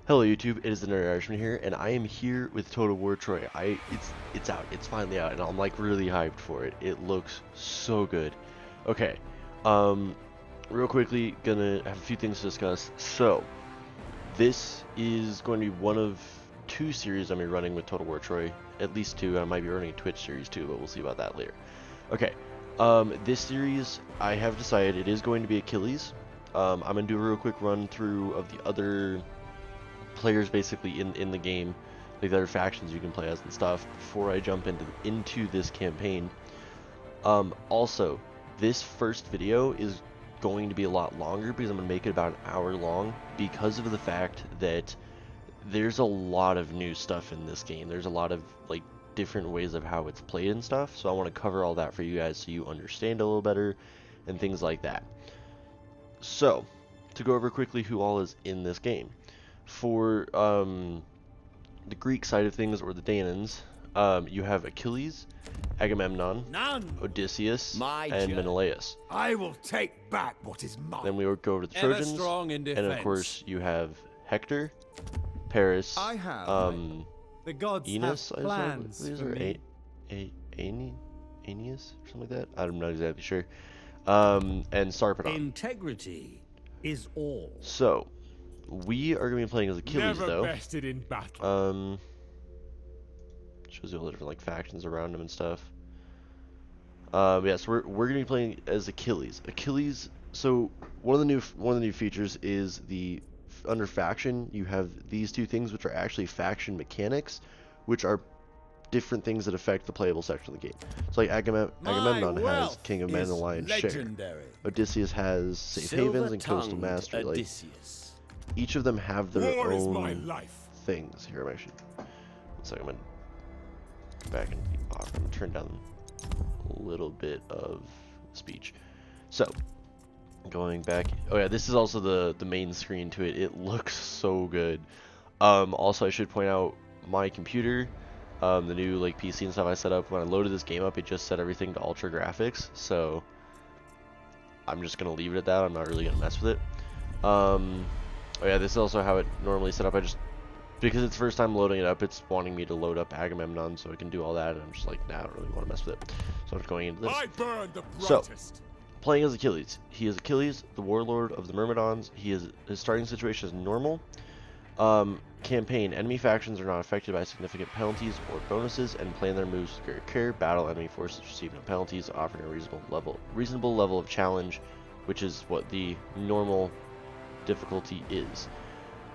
Hello YouTube, it is the Nerd Irishman here, and I am here with Total War Troy. It's out, it's finally out, and I'm like really hyped for it. It looks so good. Okay, um, real quickly, gonna have a few things to discuss. So, this is going to be one of two series I'm gonna be running with Total War Troy. At least two, and I might be running a Twitch series too, but we'll see about that later. Okay, this series, I have decided it is going to be Achilles. I'm gonna do a real quick run through of the other players basically in the game, like the other factions you can play as and stuff, before I jump into this campaign. Also, this first video is going to be a lot longer because I'm going to make it about an hour long because of the fact that there's a lot of new stuff in this game. There's a lot of like different ways of how it's played and stuff, so I want to cover all that for you guys so you understand a little better and things like that. So, to go over quickly who all is in this game. For the Greek side of things, or the Danans, you have Achilles, Agamemnon, Odysseus, and Menelaus. I will take back what is mine. Then we would go over to the Trojans, and of course you have Hector, Paris, the gods Enos, have plans for me. Aeneas, or something like that. I'm not exactly sure. And Sarpedon. Integrity is all. So, we are going to be playing as Achilles, Never though. bested in battle. Shows you all the different like factions around him and stuff. Yeah, so we're going to be playing as Achilles. Achilles. So one of the new features is under faction you have these two things which are actually faction mechanics, which are different things that affect the playable section of the game. So like Agamemnon has King of Men and Lion's Share. Odysseus has Safe Havens and Coastal Mastery. Like, each of them have their own things. Here, I'm actually. One second, I'm gonna go back and I'm gonna turn down a little bit of speech. So, going back. Oh yeah, this is also the main screen to it. It looks so good. Also, I should point out my computer, the new like PC and stuff I set up when I loaded this game up. It just set everything to ultra graphics. So, I'm just gonna leave it at that. I'm not really gonna mess with it. Oh yeah, this is also how it normally set up. Because it's first time loading it up, it's wanting me to load up Agamemnon so I can do all that, and I'm just like, nah, I don't really want to mess with it. So I'm just going into this. So, playing as Achilles. He is Achilles, the warlord of the Myrmidons. His starting situation is normal. Campaign. Enemy factions are not affected by significant penalties or bonuses, and plan their moves with great care. Battle enemy forces receive no penalties, offering a reasonable level of challenge, which is what the normal difficulty is.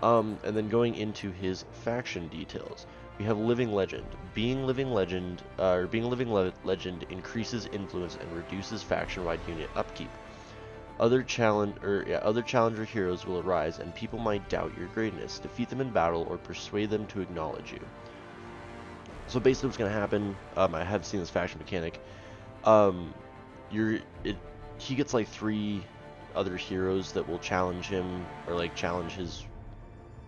And then going into his faction details, we have Living Legend. Being Living Legend increases influence and reduces faction-wide unit upkeep. Other challenger heroes will arise, and people might doubt your greatness. Defeat them in battle or persuade them to acknowledge you. So basically, what's going to happen? I have seen this faction mechanic. He gets like 3 other heroes that will challenge him, or like challenge his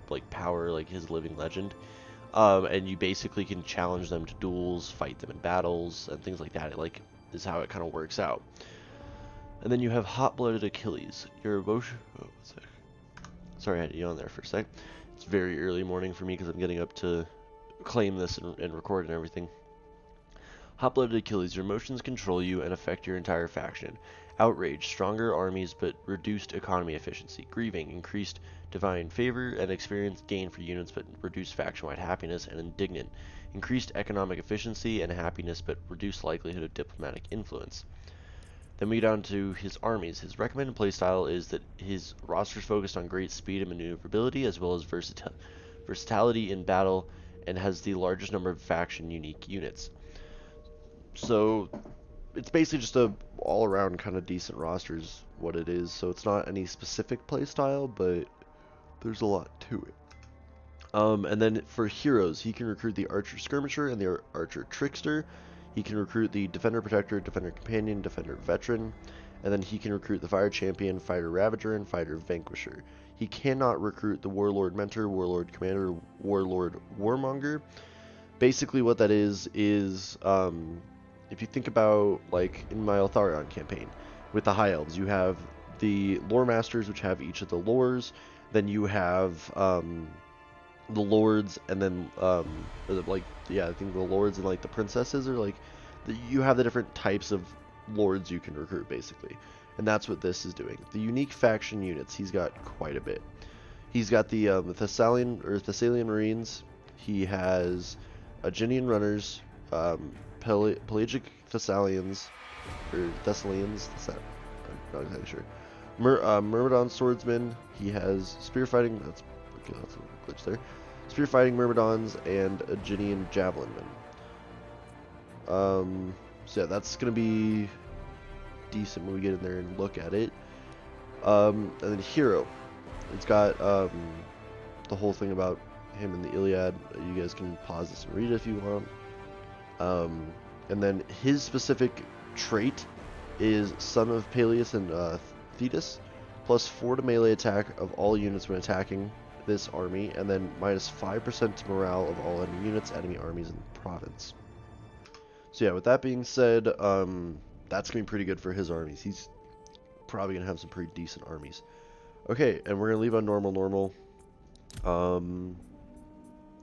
like power, like his living legend, and you basically can challenge them to duels, fight them in battles, and things like that. It like is how it kind of works out. And then you have hot-blooded Achilles. Your emotion. Oh, sorry, I had you on there for a sec. It's very early morning for me because I'm getting up to claim this and record and everything. Hot-blooded Achilles. Your emotions control you and affect your entire faction. Outrage, stronger armies but reduced economy efficiency. Grieving, increased divine favor and experience gain for units but reduced faction-wide happiness. And indignant, increased economic efficiency and happiness but reduced likelihood of diplomatic influence. Then we get down to his armies. His recommended playstyle is that his roster is focused on great speed and maneuverability as well as versatility in battle, and has the largest number of faction unique units. So it's basically just a all-around kind of decent roster is what it is. So it's not any specific playstyle, but there's a lot to it. And then for heroes, he can recruit the Archer Skirmisher and the Archer Trickster. He can recruit the Defender Protector, Defender Companion, Defender Veteran, and then he can recruit the Fire Champion, Fighter Ravager, and Fighter Vanquisher. He cannot recruit the Warlord Mentor, Warlord Commander, Warlord Warmonger. Basically what that is if you think about, like, in my Eltharion campaign, with the High Elves, you have the Lore Masters, which have each of the lores, then you have the lords, and then like, yeah, I think the lords and like the princesses are like you have the different types of lords you can recruit basically, and that's what this is doing. The unique faction units, he's got quite a bit. He's got the Thessalian Marines. He has Aeginian runners, pelagic Thessalians or Thessalians. I'm not exactly sure. Myrmidon swordsmen. He has spear fighting. That's a glitch there. Spear fighting Myrmidons and Aeginian javelinmen. So yeah, that's gonna be decent when we get in there and look at it. And then hero. It's got the whole thing about him in the Iliad. You guys can pause this and read it if you want. And then his specific trait is son of Peleus and Thetis, plus 4 to melee attack of all units when attacking this army, and then minus 5% to morale of all enemy units, enemy armies, and province. So yeah, with that being said, that's going to be pretty good for his armies. He's probably going to have some pretty decent armies. Okay, and we're going to leave on normal. Yeah,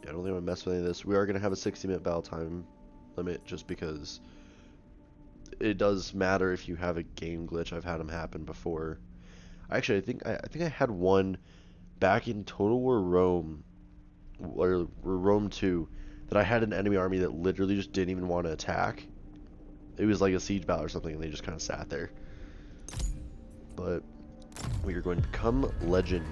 I don't think I'm going to mess with any of this. We are going to have a 60-minute battle time limit just because it does matter if you have a game glitch. I've had them happen before. Actually, I think I had one back in Total War Rome, or Rome 2, that I had an enemy army that literally just didn't even want to attack. It was like a siege battle or something, and they just kind of sat there. But we are going to become legend.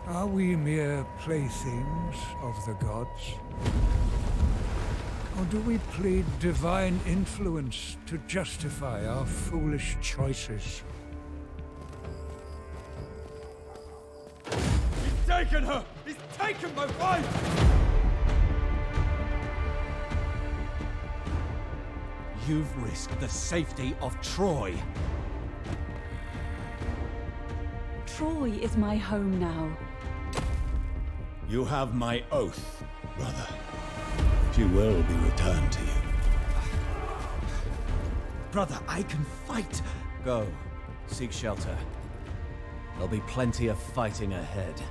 Are we mere playthings of the gods? Or do we plead divine influence to justify our foolish choices? He's taken her! He's taken my wife! You've risked the safety of Troy. Troy is my home now. You have my oath, brother. She will be returned to you. Brother, I can fight. Go, seek shelter. There'll be plenty of fighting ahead.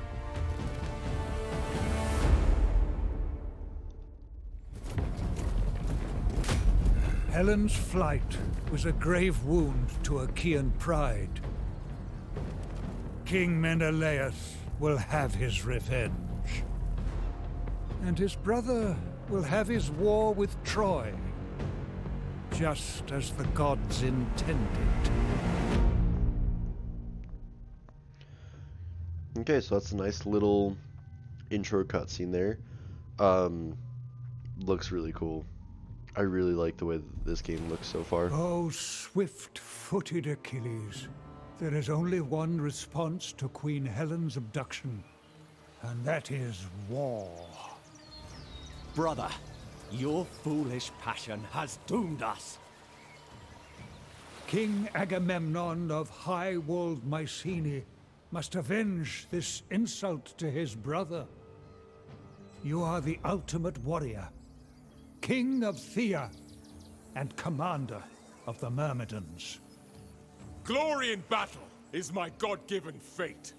Helen's flight was a grave wound to Achaean pride. King Menelaus will have his revenge. And his brother will have his war with Troy, just as the gods intended. Okay, so that's a nice little intro cutscene there. Looks really cool. I really like the way this game looks so far. Oh, swift-footed Achilles. There is only one response to Queen Helen's abduction, and that is war. Brother, your foolish passion has doomed us. King Agamemnon of high-walled Mycenae must avenge this insult to his brother. You are the ultimate warrior, king of Thea, and commander of the Myrmidons. Glory in battle is my God-given fate.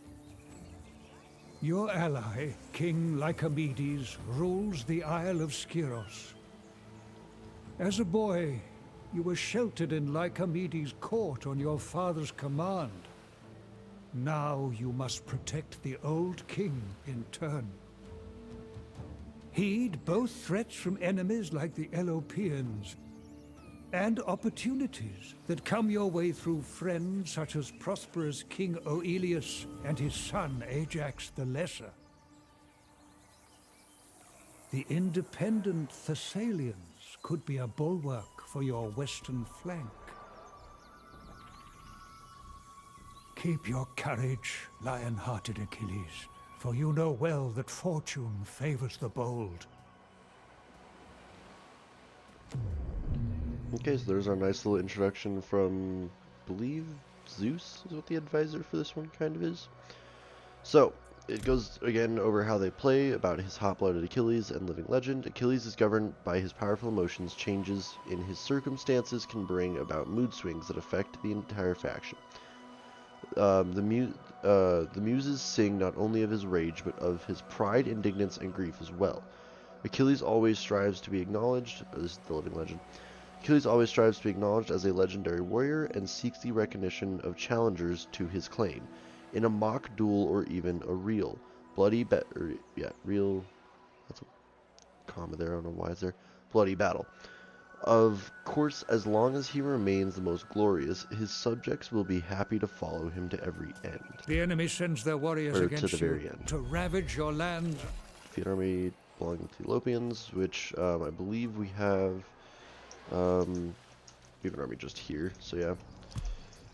Your ally, King Lycomedes, rules the Isle of Skyros. As a boy, you were sheltered in Lycomedes' court on your father's command. Now you must protect the old king in turn. Heed both threats from enemies like the Elopians and opportunities that come your way through friends such as prosperous King Oeleus and his son Ajax the Lesser. The independent Thessalians could be a bulwark for your western flank. Keep your courage, lion-hearted Achilles, for you know well that fortune favors the bold. Okay, so there's our nice little introduction from, I believe, Zeus is what the advisor for this one kind of is. So, it goes again over how they play, about his hot-blooded Achilles and living legend. Achilles is governed by his powerful emotions. Changes in his circumstances can bring about mood swings that affect the entire faction. the muses sing not only of his rage, but of his pride, indignance, and grief as well. Achilles always strives to be acknowledged. This is the living legend. Achilles always strives to be acknowledged as a legendary warrior and seeks the recognition of challengers to his claim, in a mock duel or even a real real. That's a comma there. I don't know why it's there. Bloody battle. Of course, as long as he remains the most glorious, his subjects will be happy to follow him to every end. The enemy sends their warriors Or to the against very you end. to ravage your land. Defeat army belonging to the Elopians, which I believe we have. We have an army just here, so yeah.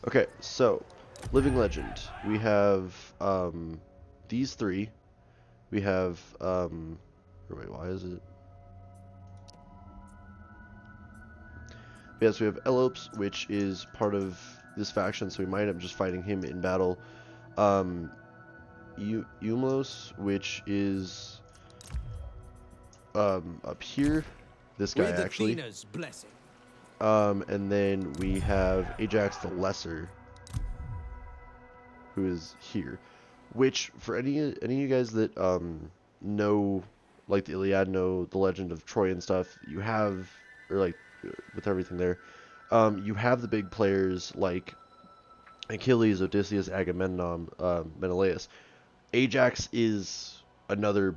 Okay, so living legend. We have these three. We have wait, why is it? Yes, we have Elopes, which is part of this faction, so we might end up just fighting him in battle. Umlos, which is up here. This guy actually. And then we have Ajax the Lesser, who is here. Which, for any of you guys that know, like the Iliad, know the legend of Troy and stuff, you have, or like with everything there, you have the big players like Achilles, Odysseus, Agamemnon, Menelaus. Ajax is another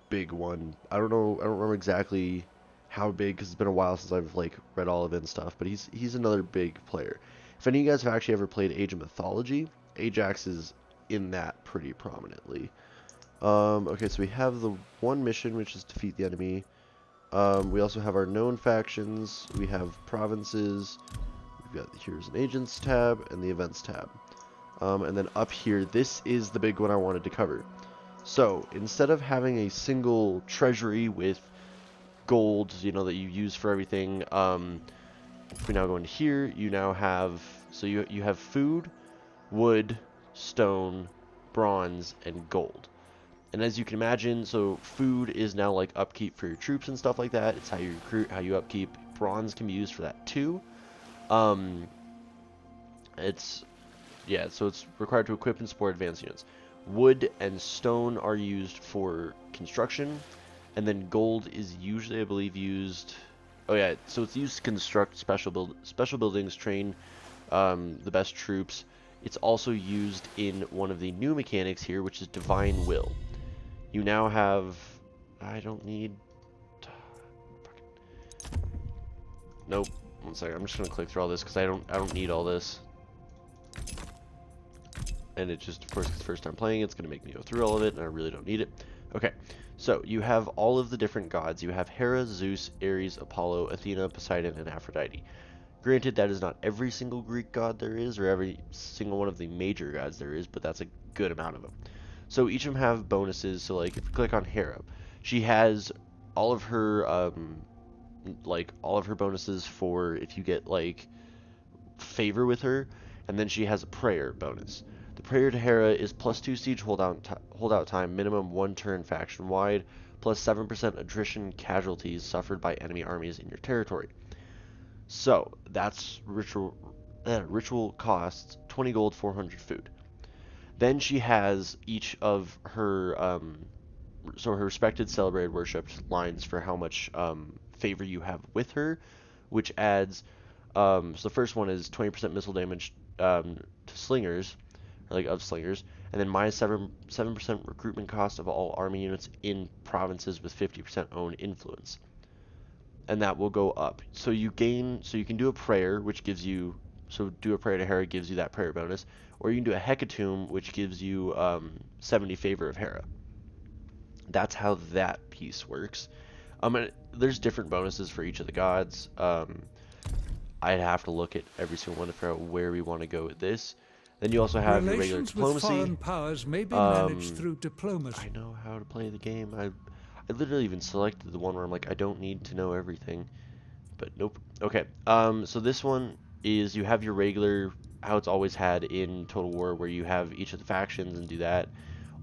big one. I don't remember exactly how big, because it's been a while since I've like read all of it and stuff, but he's another big player. If any of you guys have actually ever played Age of Mythology, Ajax is in that pretty prominently. Okay, so we have the one mission, which is defeat the enemy. We also have our known factions. We have provinces. We've got the Heroes and Agents tab and the Events tab. And then up here, this is the big one I wanted to cover. So instead of having a single treasury with gold, you know, that you use for everything, if we now go into here, you now have, so you have food, wood, stone, bronze, and gold. And as you can imagine, so food is now like upkeep for your troops and stuff like that. It's how you recruit, how you upkeep. Bronze can be used for that too. So it's required to equip and support advanced units. Wood and stone are used for construction, and then gold is usually, I believe, used. Oh yeah, so it's used to construct special buildings, train the best troops. It's also used in one of the new mechanics here, which is Divine Will. You now have. I don't need. Nope. One second. I'm just gonna click through all this because I don't need all this. And it just, of course, it's the first time playing, it's gonna make me go through all of it, and I really don't need it. Okay. So you have all of the different gods. You have Hera, Zeus, Ares, Apollo, Athena, Poseidon, and Aphrodite. Granted, that is not every single Greek god there is, or every single one of the major gods there is, but that's a good amount of them. So each of them have bonuses. So like, if you click on Hera, she has all of her bonuses for if you get like favor with her, and then she has a prayer bonus. The prayer to Hera is +2 siege holdout time, minimum 1 turn faction wide, plus 7% attrition casualties suffered by enemy armies in your territory. So that's ritual costs 20 gold, 400 food. Then she has each of her her respected, celebrated, worshipped lines for how much favor you have with her, which adds. So the first one is 20% missile damage to slingers, of slingers, and then minus 7% recruitment cost of all army units in provinces with 50% own influence. And that will go up. So you can do a prayer, which gives you, do a prayer to Hera gives you that prayer bonus, or you can do a hecatomb, which gives you 70 favor of Hera. That's how that piece works. And there's different bonuses for each of the gods. I'd have to look at every single one to figure out where we want to go with this. Then you also have your regular diplomacy. With foreign powers may be managed through diplomacy. I know how to play the game. I literally even selected the one where I'm like, I don't need to know everything. But nope. Okay. So this one is you have your regular, how it's always had in Total War, where you have each of the factions and do that.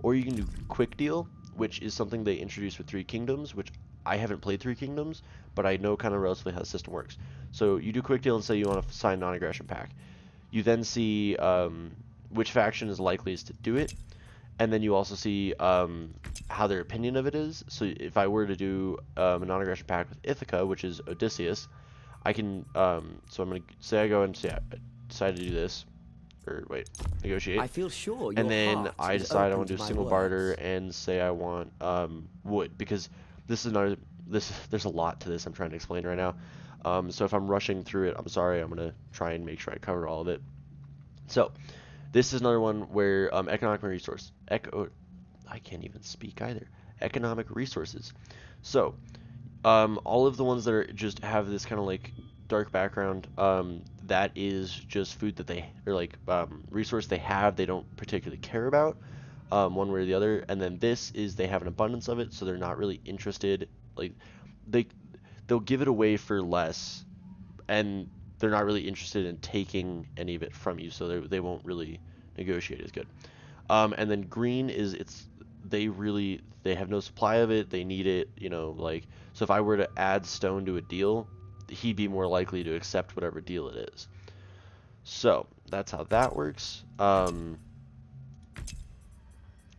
Or you can do Quick Deal, which is something they introduced with Three Kingdoms, which I haven't played Three Kingdoms, but I know kind of relatively how the system works. So you do Quick Deal and say you want to sign non-aggression pact. You then see which faction is likeliest to do it, and then you also see how their opinion of it is. So if I were to do a non-aggression pact with Ithaca, which is Odysseus, I can, so I'm going to say I go and say I decide to do this, or wait, negotiate. I feel sure your And then heart I is decide I open want to do to a my single words. barter and say I want wood, because this is another, there's a lot to this I'm trying to explain right now. So if I'm rushing through it, I'm sorry, I'm going to try and make sure I cover all of it. So this is another one where economic resource, I can't even speak either. Economic resources. So all of the ones that are just have this kind of like dark background, that is just food that they, or like resource they have, they don't particularly care about, one way or the other. And then this is they have an abundance of it, so they're not really interested. Like they they'll give it away for less, and they're not really interested in taking any of it from you, so they won't really negotiate as good. And then green is they have no supply of it, they need it, like, so if I were to add stone to a deal, he'd be more likely to accept whatever deal it is. So that's how that works. We're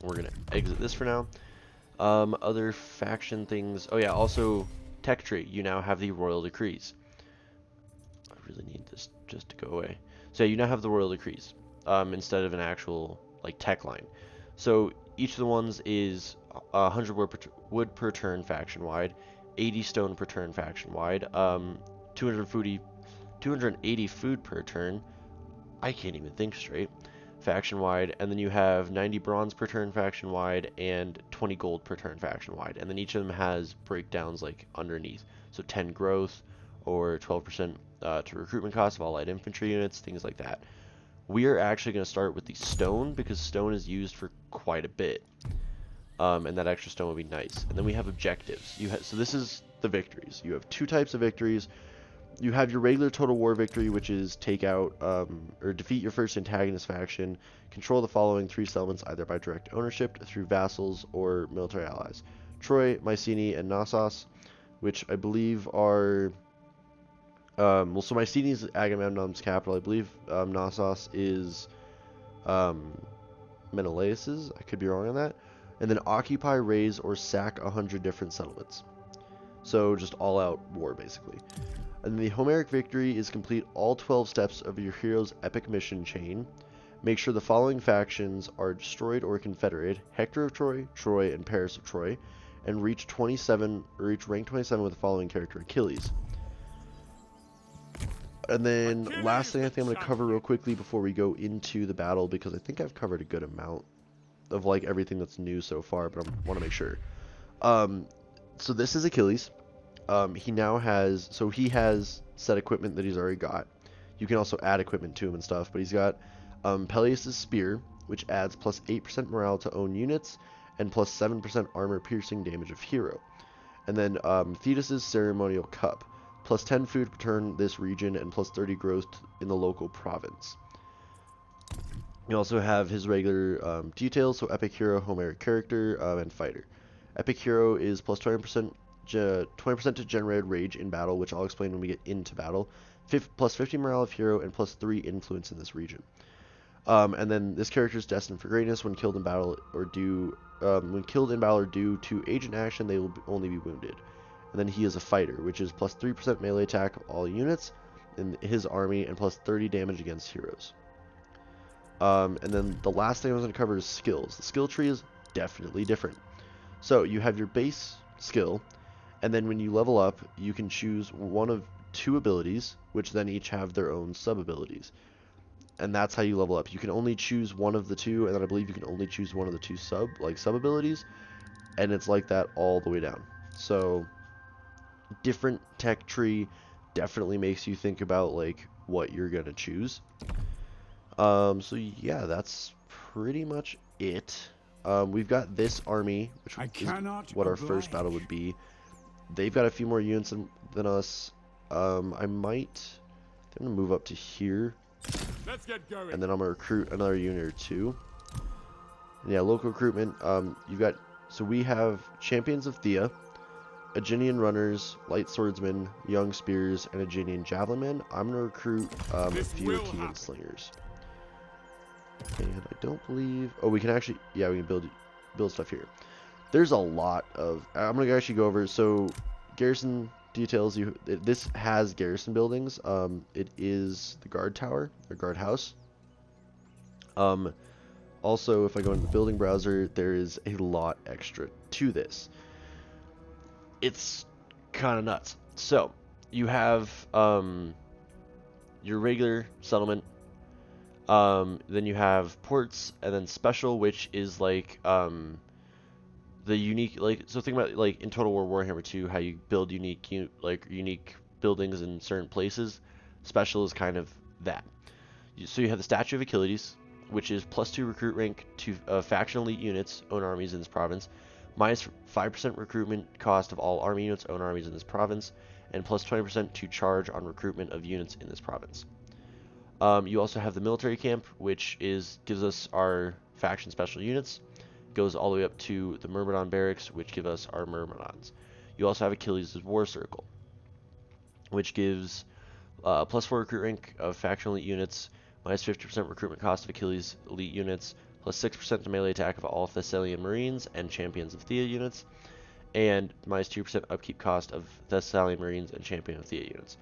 gonna exit this for now. Other faction things. Oh yeah, also tech tree. You now have the royal decrees. I really need this just to go away. So yeah, you now have the royal decrees instead of an actual like tech line. So each of the ones is 100 wood per turn faction wide, 80 stone per turn faction wide, 280 food per turn. I can't even think straight. Faction wide, and then you have 90 bronze per turn faction wide and 20 gold per turn faction wide, and then each of them has breakdowns like underneath. So 10 growth or 12% to recruitment cost of all light infantry units, things like that. We are actually going to start with the stone because stone is used for quite a bit, and that extra stone would be nice. And then we have objectives. So this is the victories. You have two types of victories. You have your regular total war victory, which is take out or defeat your first antagonist faction, control the following 3 settlements either by direct ownership, through vassals, or military allies: Troy, Mycenae, and Knossos, which I believe are well, so Mycenae is Agamemnon's capital. I believe Knossos is Menelaus's. I could be wrong on that. And then occupy, raise, or sack 100 different settlements. So just all-out war, basically. And the Homeric victory is complete all 12 steps of your hero's epic mission chain. Make sure the following factions are destroyed or confederated: Hector of Troy, Troy, and Paris of Troy, and reach rank 27 with the following character: Achilles. And then last thing I think I'm going to cover real quickly before we go into the battle, because I think I've covered a good amount of like everything that's new so far, but I want to make sure. So this is Achilles. He now has, so he has set equipment that he's already got. You can also add equipment to him and stuff, but he's got Peleus' spear, which adds plus 8% morale to own units and plus 7% armor piercing damage of hero. And then Thetis' ceremonial cup, plus 10 food per turn this region and plus 30 growth in the local province. You also have his regular details, so epic hero, Homeric character, and fighter. Epic hero is plus 20% to generate rage in battle, which I'll explain when we get into battle. Plus 50 morale of hero and plus 3 influence in this region. And then this character is destined for greatness when killed in battle or due to agent action. They will only be wounded. And then he is a fighter, which is plus 3% melee attack of all units in his army and plus 30 damage against heroes. And then the last thing I was going to cover is skills. The skill tree is definitely different. So you have your base skill, and then when you level up, you can choose one of 2 abilities, which then each have their own sub-abilities. And that's how you level up. You can only choose one of the 2, and then I believe you can only choose one of the 2 sub-abilities, and it's like that all the way down. So different tech tree definitely makes you think about like what you're gonna choose. So yeah, that's pretty much it. We've got this army, which is what our first battle would be. They've got a few more units than us. I'm gonna move up to here. Let's get going. And then I'm gonna recruit another unit or 2. And yeah, local recruitment. So we have champions of Thea, Aeginian runners, light swordsmen, young spears, and Aeginian javelin men. I'm gonna recruit Phaeacian slingers. And I don't believe... Oh, we can actually... Yeah, we can build stuff here. There's a lot of... I'm going to actually go over... So, garrison details. This has garrison buildings. It is the guard tower, or guard house. Also, if I go into the building browser, there is a lot extra to this. It's kind of nuts. So, you have your regular settlement. Then you have ports, and then special, which is like the unique, like, so think about like in Total War Warhammer 2, how you build unique buildings in certain places. Special is kind of that. So you have the Statue of Achilles, which is +2 recruit rank to faction elite units own armies in this province, -5% recruitment cost of all army units own armies in this province, and +20% to charge on recruitment of units in this province. You also have the military camp, which gives us our faction special units. Goes all the way up to the Myrmidon barracks, which give us our Myrmidons. You also have Achilles' War Circle, which gives +4 recruit rank of faction elite units, -50% recruitment cost of Achilles elite units, +6% to melee attack of all Thessalian Marines and Champions of Thea units, and -2% upkeep cost of Thessalian Marines and Champion of Thea units.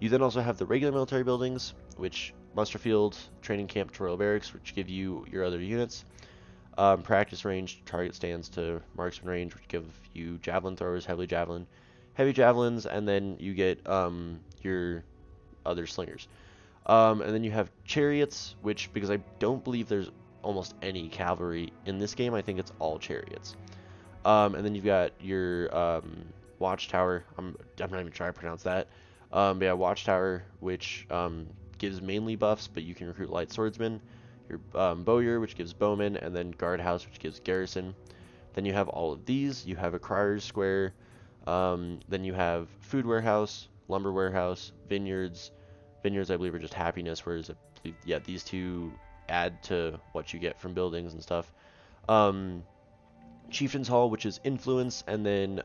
You then also have the regular military buildings, which Muster Field, Training Camp to Royal Barracks, which give you your other units. Practice range, target stands to marksman range, which give you javelin throwers, heavy javelins, and then you get your other slingers. And then you have chariots, which, because I don't believe there's almost any cavalry in this game, I think it's all chariots. And then you've got your watchtower. I'm not even trying to pronounce that. But yeah, watchtower, which gives mainly buffs, but you can recruit light swordsmen. Your bowyer, which gives bowmen, and then guardhouse, which gives garrison. Then you have all of these. You have a crier's square. Then you have food warehouse, lumber warehouse, vineyards. Vineyards, I believe, are just happiness, whereas I believe, yeah, these two add to what you get from buildings and stuff. Chieftain's Hall, which is influence, and then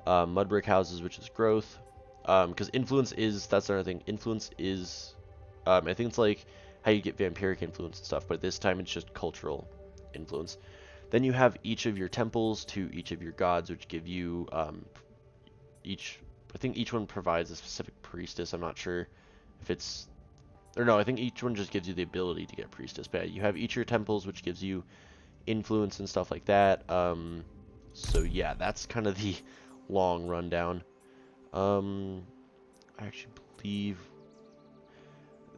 mud brick houses, which is growth. Because influence is, that's another thing. Influence is, I think it's like how you get vampiric influence and stuff, but this time it's just cultural influence. Then you have each of your temples to each of your gods, which give you I think each one provides a specific priestess. I'm not sure if it's, or no, I think each one just gives you the ability to get priestess. But yeah, you have each of your temples, which gives you influence and stuff like that. So yeah, that's kind of the long rundown. I actually believe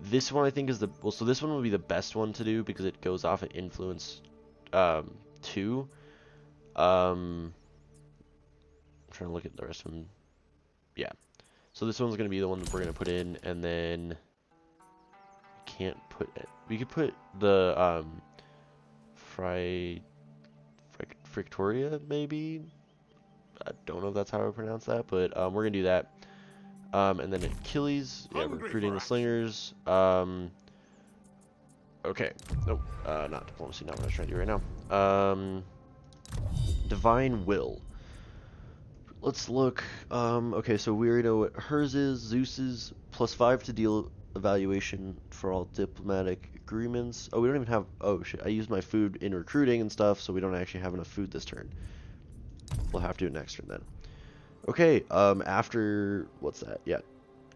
this one, I think, is so this one would be the best one to do because it goes off of influence 2. I'm trying to look at the rest of them. Yeah. So this one's going to be the one that we're going to put in, and then can't put it. We could put the Frictoria, maybe? I don't know if that's how I pronounce that, but we're going to do that. And then Achilles, yeah, we're recruiting the slingers. Okay. Nope. Not diplomacy, not what I was trying to do right now. Divine Will. Let's look. Okay, so we already know what hers is. Zeus's +5 to deal evaluation for all diplomatic agreements. Oh, we don't even have. Oh shit! I used my food in recruiting and stuff, so we don't actually have enough food this turn. We'll have to do it next turn then. Okay. After what's that? Yeah,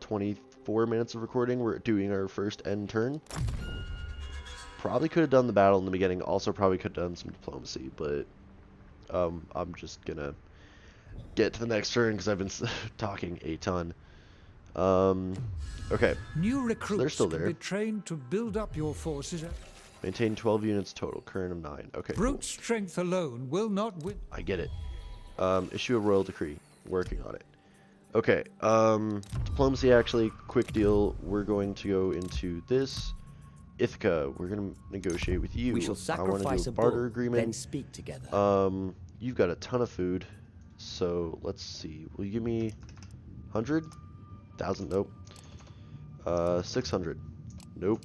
24 minutes of recording. We're doing our first end turn. Probably could have done the battle in the beginning. Also, probably could have done some diplomacy, but I'm just gonna get to the next turn because I've been talking a ton. Okay. New So recruits they're still can there. be trained to build up your forces. Maintain 12 units total. Current of 9. Okay. Brute Cool. strength alone will not win. I get it. Issue a royal decree. Working on it. Okay. Diplomacy, actually, quick deal. We're going to go into this. Ithaca, we're going to negotiate with you. We shall I want to sacrifice do a a barter bull, agreement. then speak together. You've got a ton of food. So, let's see. Will you give me 100? 1,000? Nope. 600? Nope.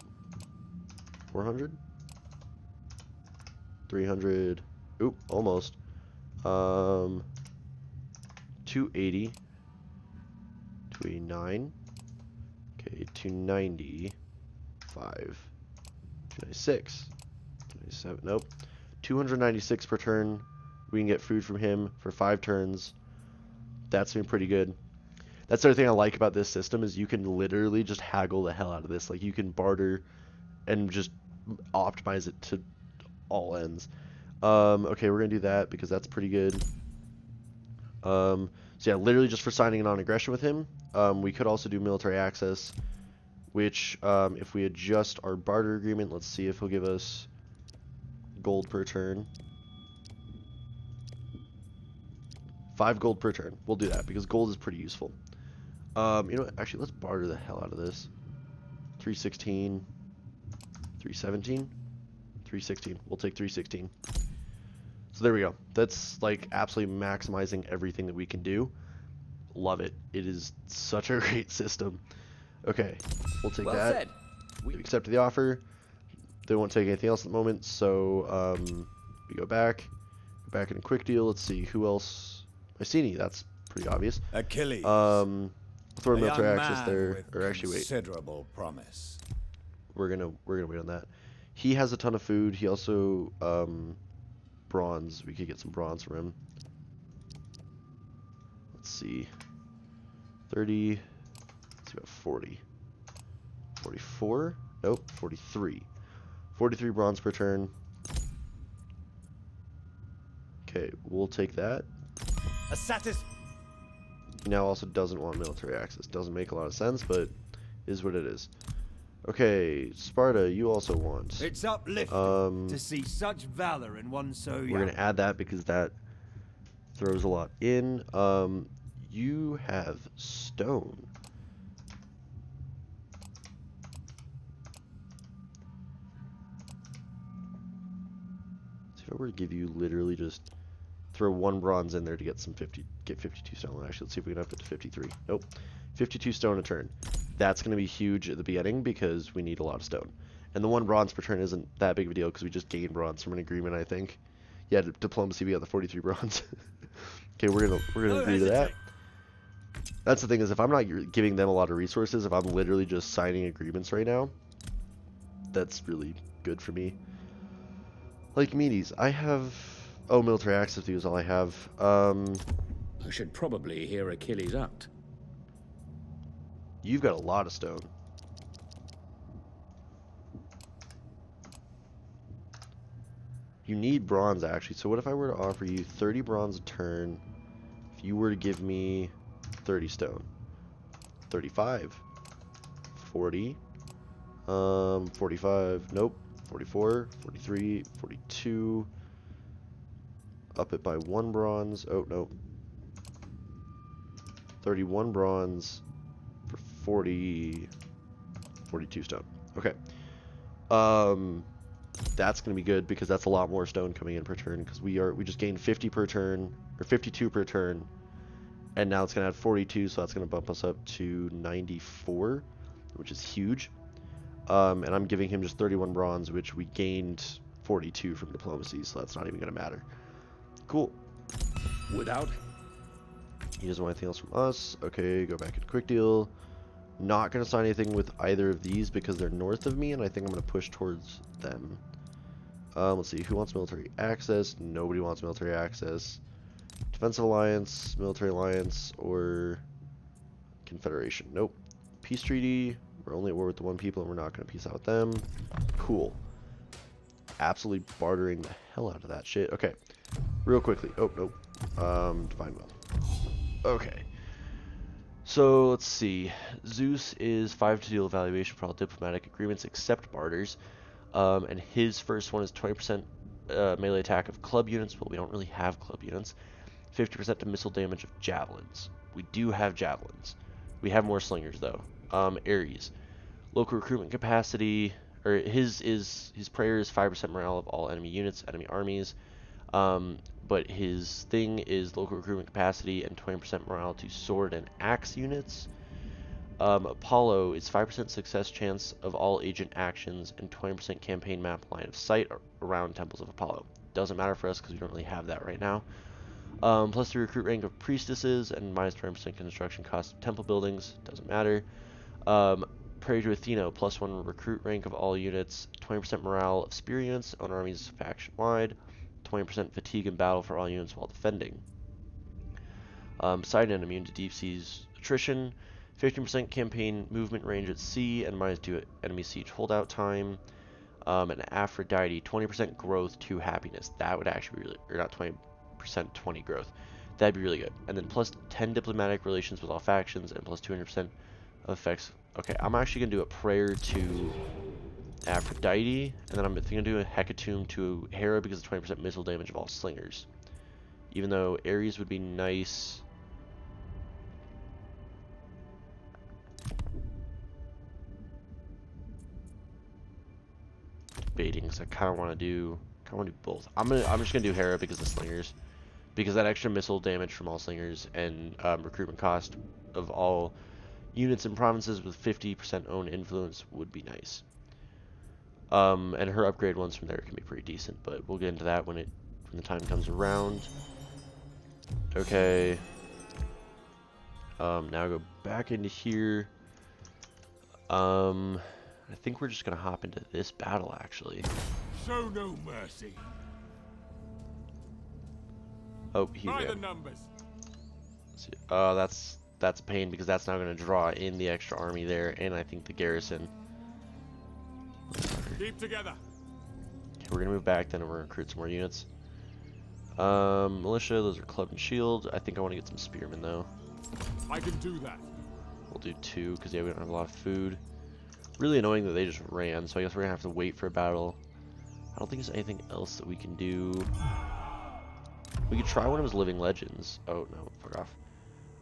400? 300? Oop, almost. 280. 289. Okay, 290. 5. 296. 297. Nope. 296 per turn. We can get food from him for 5 turns. That's been pretty good. That's the other thing I like about this system is you can literally just haggle the hell out of this. Like, you can barter and just optimize it to all ends. Okay, we're going to do that because that's pretty good. So yeah, literally just for signing a non-aggression with him. We could also do military access, which if we adjust our barter agreement, let's see if he'll give us gold per turn. 5 gold per turn. We'll do that because gold is pretty useful. You know what? Actually, let's barter the hell out of this. 316, 317, 316. We'll take 316. So there we go. That's like absolutely maximizing everything that we can do. Love it. It is such a great system. Okay, we'll take that. Said. We accepted the offer. They won't take anything else at the moment, so we go back in a quick deal. Let's see who else. Mycenae, that's pretty obvious. Achilles. Throw a military young access man there, with or actually wait. Considerable promise. We're gonna wait on that. He has a ton of food. He also bronze. We could get some bronze from him. Let's see. 30. Let's see about 40. 44. Nope. 43. 43 bronze per turn. Okay, we'll take that. A He now also doesn't want military access. Doesn't make a lot of sense, but is what it is. Okay, Sparta, you also want. It's uplifting to see such valor in one so young. We're gonna add that because that throws a lot in. You have stone. So if I were to give you literally just throw 1 bronze in there to get some 52 stone. Actually, let's see if we can up it to 53. Nope. 52 stone a turn. That's going to be huge at the beginning because we need a lot of stone. And the 1 bronze per turn isn't that big of a deal because we just gained bronze from an agreement, I think. Yeah, diplomacy, we got the 43 bronze. Okay, we're gonna agree to that. That's the thing is if I'm not giving them a lot of resources, if I'm literally just signing agreements right now, that's really good for me. Like Medes, I have. Oh, military access is all I have. I should probably hear Achilles out. You've got a lot of stone. You need bronze, actually. So what if I were to offer you 30 bronze a turn if you were to give me 30 stone? 35. 40. 45. Nope. 44. 43. 42. Up it by 1 bronze. Oh, no. 31 bronze for 42 stone. Okay. That's going to be good because that's a lot more stone coming in per turn because we just gained 50 per turn, or 52 per turn, and now it's going to add 42, so that's going to bump us up to 94, which is huge. And I'm giving him just 31 bronze, which we gained 42 from diplomacy, so that's not even going to matter. Cool. Without? He doesn't want anything else from us. Okay, go back in quick deal. Not going to sign anything with either of these because they're north of me, and I think I'm going to push towards them. Let's see, who wants military access? Nobody wants military access. Defensive alliance, military alliance, or confederation? Nope. Peace treaty. We're only at war with the 1 people, and we're not going to peace out with them. Cool. Absolutely bartering the hell out of that shit. Okay. Real quickly. Oh, nope. Divine Will. Okay. So, let's see. Zeus is 5 to deal evaluation for all diplomatic agreements except barters. And his first one is 20% melee attack of club units, but we don't really have club units. 50% to missile damage of javelins. We do have javelins. We have more slingers, though. Ares. Local recruitment capacity, or his prayer is 5% morale of all enemy units, enemy armies. But his thing is local recruitment capacity and 20% morale to sword and axe units. Apollo is 5% success chance of all agent actions and 20% campaign map line of sight around temples of Apollo. Doesn't matter for us because we don't really have that right now. Plus the recruit rank of priestesses and minus 20% construction cost of temple buildings. Doesn't matter. Prayer to Athena, +1 recruit rank of all units, 20% morale of spear units on armies faction-wide, 20% fatigue in battle for all units while defending. Side immune to deep seas attrition, 15% campaign movement range at sea, and -2 enemy siege holdout time. And Aphrodite, 20% growth to happiness. That would actually be really, or not 20%, 20 growth. That'd be really good. And then plus 10 diplomatic relations with all factions, and plus 200% of effects. Okay, I'm actually gonna do a prayer to Aphrodite, and then I'm gonna do a hecatomb to Hera because of 20% missile damage of all slingers. Even though Ares would be nice. Debating, because I kind of want to do both. I'm just gonna do Hera because of slingers, because that extra missile damage from all slingers and recruitment cost of all units and provinces with 50% own influence would be nice. And her upgrade ones from there can be pretty decent, but we'll get into that when the time comes around. Okay. Now go back into here. I think we're just gonna hop into this battle actually. Show no mercy. Oh, here By we the go. numbers. That's a pain because that's now gonna draw in the extra army there, and I think the garrison. Keep together. Okay, we're gonna move back then and we're gonna recruit some more units. Militia, those are club and shield. I think I want to get some spearmen though. I can do that. We'll do 2 because yeah, we don't have a lot of food. Really annoying that they just ran, so I guess we're gonna have to wait for a battle. I don't think there's anything else that we can do. We could try one of his living legends. Oh no, fuck off.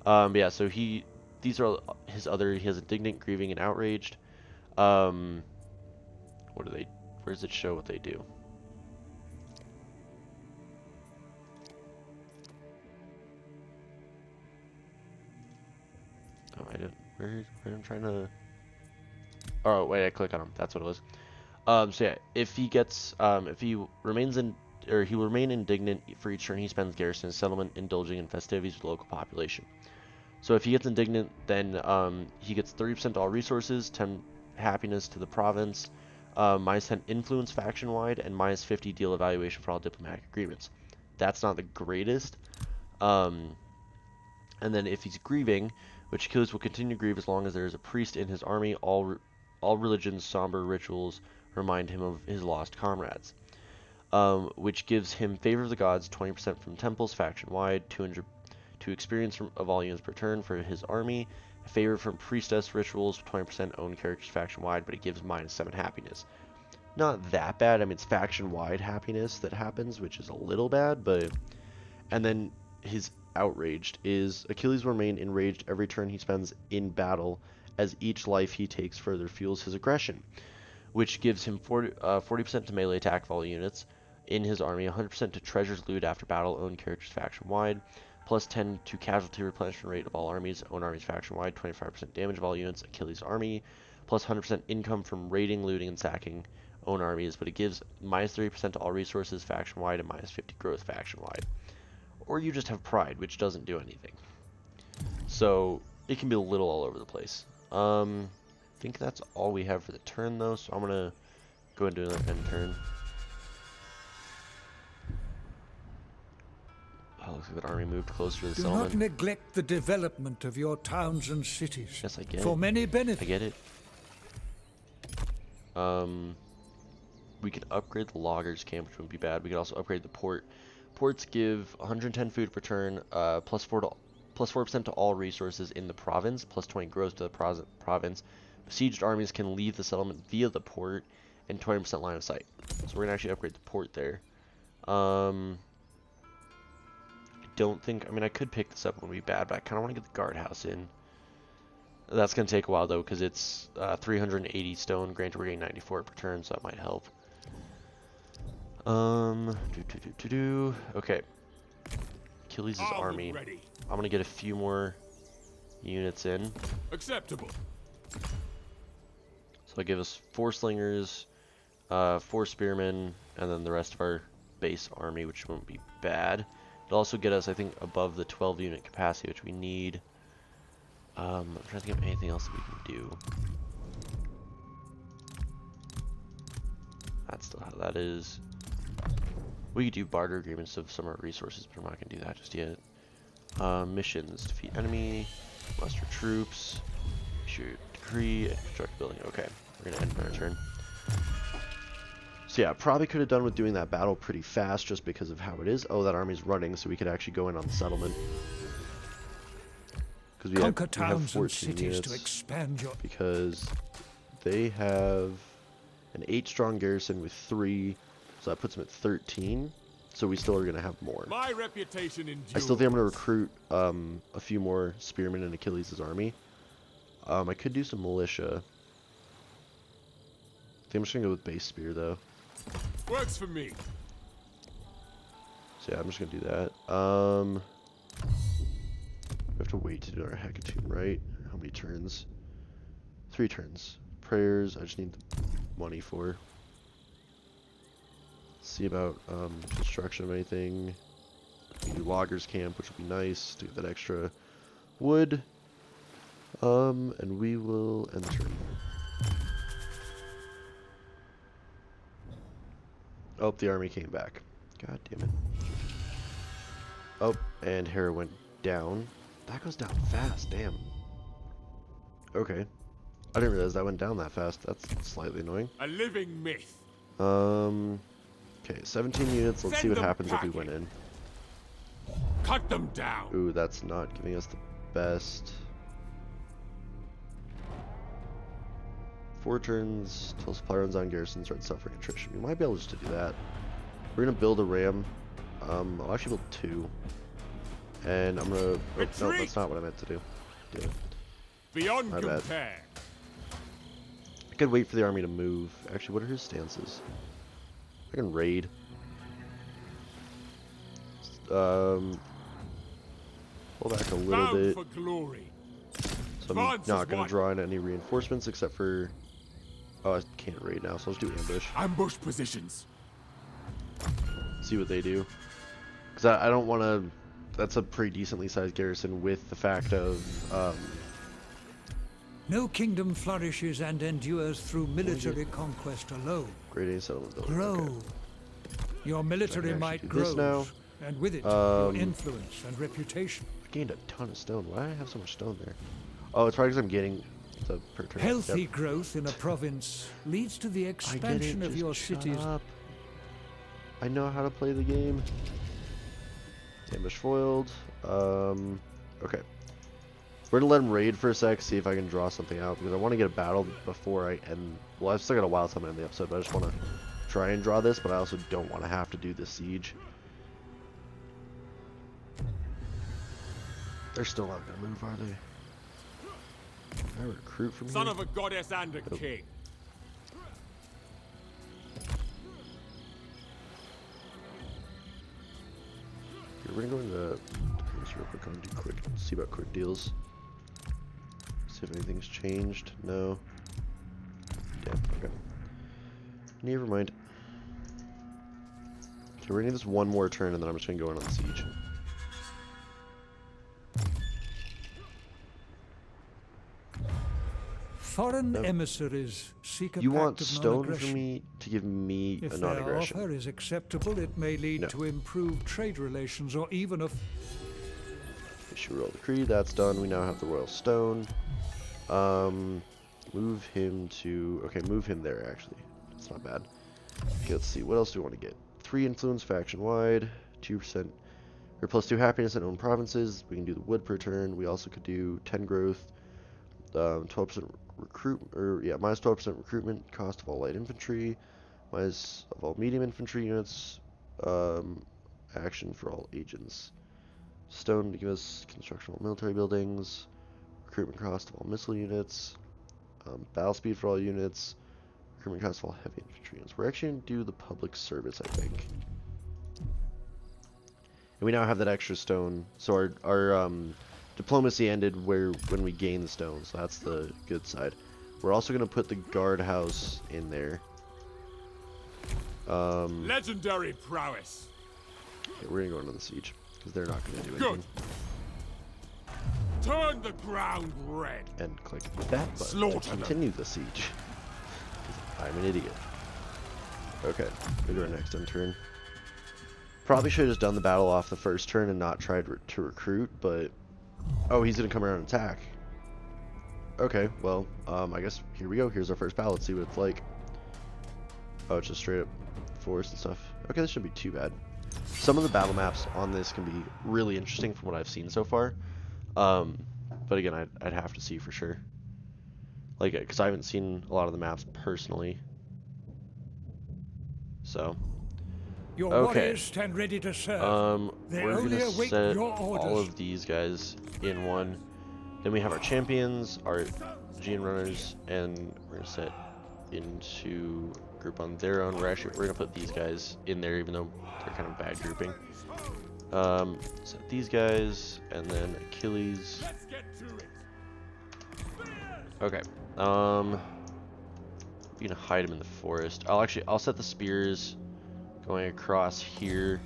But yeah, so these are his other. He has indignant, grieving, and outraged. What do they? Where does it show what they do? Oh, I didn't. Where I'm trying to. Oh wait, I click on him. That's what it was. So yeah, if he remains in, or he will remain indignant for each turn he spends garrison settlement indulging in festivities with the local population. So if he gets indignant, then he gets 30% to all resources, 10 happiness to the province, -10 influence faction wide, and -50 deal evaluation for all diplomatic agreements. That's not the greatest. And then if he's grieving, which Achilles will continue to grieve as long as there is a priest in his army, all religions' somber rituals remind him of his lost comrades. Which gives him favor of the gods, 20% from temples faction-wide, 200 to experience of all units per turn for his army, favor from priestess rituals, 20% own characters faction-wide, but it gives -7 happiness. Not that bad. I mean, it's faction-wide happiness that happens, which is a little bad, but... And then his outraged is Achilles will remain enraged every turn he spends in battle, as each life he takes further fuels his aggression, which gives him 40% to melee attack of all units in his army, 100% to treasures loot after battle, own characters faction-wide, plus 10 to casualty replenishment rate of all armies, own armies faction-wide, 25% damage of all units, Achilles' army, plus 100% income from raiding, looting, and sacking own armies, but it gives -30% to all resources faction-wide and -50 growth faction-wide. Or you just have pride, which doesn't do anything. So it can be a little all over the place. I think that's all we have for the turn though, so I'm gonna go and do another end turn. Oh, looks like that army moved closer to the Do settlement. not neglect the development of your towns and cities. Yes, I get for it. many benefits. I get it. We could upgrade the loggers camp, which wouldn't be bad. We could also upgrade the port. Ports give 110 food per turn, plus 4% to all resources in the province, plus 20 growth to the province. Besieged armies can leave the settlement via the port, and 20% line of sight. So we're gonna actually upgrade the port there. I don't think. I mean, I could pick this up. It wouldn't be bad, but I kind of want to get the guardhouse in. That's gonna take a while though, because it's 380 stone. Granted, we're getting 94 per turn, so that might help. Okay. Achilles' army. Ready. I'm gonna get a few more units in. Acceptable. So it'll give us 4 slingers, 4 spearmen, and then the rest of our base army, which won't be bad. It'll also get us, I think, above the 12 unit capacity, which we need. I'm trying to think of anything else that we can do. know how that is. We could do barter agreements of some of our resources, but I'm not going to do that just yet. Missions. Defeat enemy. Muster troops. Issue decree. Construct building. Okay. We're going to end our turn. So yeah, probably could have done with doing that battle pretty fast just because of how it is. Oh, that army's running, so we could actually go in on the settlement. Because we Conquer have towns 14 and cities units. to expand your... Because they have an 8-strong garrison with 3, so that puts them at 13. So we still are going to have more. My reputation endures. I still think I'm going to recruit a few more spearmen in Achilles' army. I could do some militia. I think I'm just going to go with base spear, though. Works for me. So yeah, I'm just going to do that. We have to wait to do our hecatomb, right? How many turns? 3 turns. Prayers, I just need the money for. See about construction of anything. We can do loggers camp, which would be nice to get that extra wood. And we will end the turn. Oh, the army came back. God damn it. Oh, and Hera went down. That goes down fast, damn. Okay. I didn't realize that went down that fast. That's slightly annoying. A living myth. Okay, 17 units. Let's see what happens if we went in. Cut them down. Ooh, that's not giving us the best. 4 turns till supply runs on garrison, start suffering attrition. We might be able just to do that. We're gonna build a ram. I'll actually build 2. And I'm gonna... Oh, no, that's not what I meant to do. Damn it. Beyond My bad. compare. I could wait for the army to move. Actually, what are his stances? I can raid. Pull back a little Bound bit. for glory. So I'm Advance not is going one. to draw in any reinforcements except for... Oh, I can't raid now, so I'll just do ambush. Ambush positions. See what they do. Because I don't want to... That's a pretty decently sized garrison with the fact of... No kingdom flourishes and endures through military conquest alone. Grade A settlement building. Grow. Okay. Your military actually might do this grows, now. and with it, your influence and reputation. I gained a ton of stone. Why do I have so much stone there? Oh, it's probably because I'm getting the per turn. Healthy Yep. growth in a province leads to the I expansion get it, of your just shut cities. up. I know how to play the game. Ambush foiled. Okay. We're gonna let him raid for a sec, see if I can draw something out, because I want to get a battle before I end. Well, I've still got a while till I'm in the episode, but I just want to try and draw this, but I also don't want to have to do the siege. They're still not gonna move, are they? Can I recruit from Son here? of a goddess and a king. Okay, we're gonna go into this real quick. I'm gonna do quick. See about quick deals. See if anything's changed. No. Yeah. Okay. Never mind. Okay, we're gonna do this one more turn, and then I'm just gonna go in on the siege. Foreign No. emissaries seek a You pact want of stone non-aggression. from me to give me If a their non-aggression? offer is acceptable, it may lead No. to improved trade relations or even a... Issue royal decree. That's done. We now have the royal stone. Move him to... Okay, move him there, actually. That's not bad. Okay, let's see. What else do we want to get? 3 influence faction-wide. 2%... Or plus 2 happiness in own provinces. We can do the wood per turn. We also could do 10 growth. 12% recruit... Or, yeah, minus 12% recruitment cost of all light infantry. Minus of all medium infantry units. Action for all agents. Stone to give us construction of all military buildings. Recruitment cost of all missile units. Battle speed for all units. Recruitment cost of all heavy infantry units. We're actually going to do the public service, I think. And we now have that extra stone. So our diplomacy ended when we gained the stone. So that's the good side. We're also going to put the guardhouse in there. Legendary prowess. Okay, we're going to go into the siege. Because they're not going to do Good. anything. Turn the ground red. And click that button Slaughter to them. continue the siege. 'Cause I'm an idiot. Okay, we do our next end turn. Probably should have just done the battle off the first turn and not tried to recruit, but... Oh, he's gonna come around and attack. Okay, well, I guess here we go. Here's our first battle. Let's see what it's like. Oh, it's just straight up forest and stuff. Okay, this shouldn't be too bad. Some of the battle maps on this can be really interesting from what I've seen so far. But again, I'd have to see for sure. Like, because I haven't seen a lot of the maps personally. So... Your Okay. warriors stand ready to serve. They We're only gonna await set your all orders. of these guys in one. Then we have our champions, our Gene runners, and we're gonna set into group on their own. We're gonna put these guys in there, even though they're kind of bad grouping. Set these guys, and then Achilles. Let's get to it. Okay. We're gonna hide him in the forest. I'll set the spears going across here.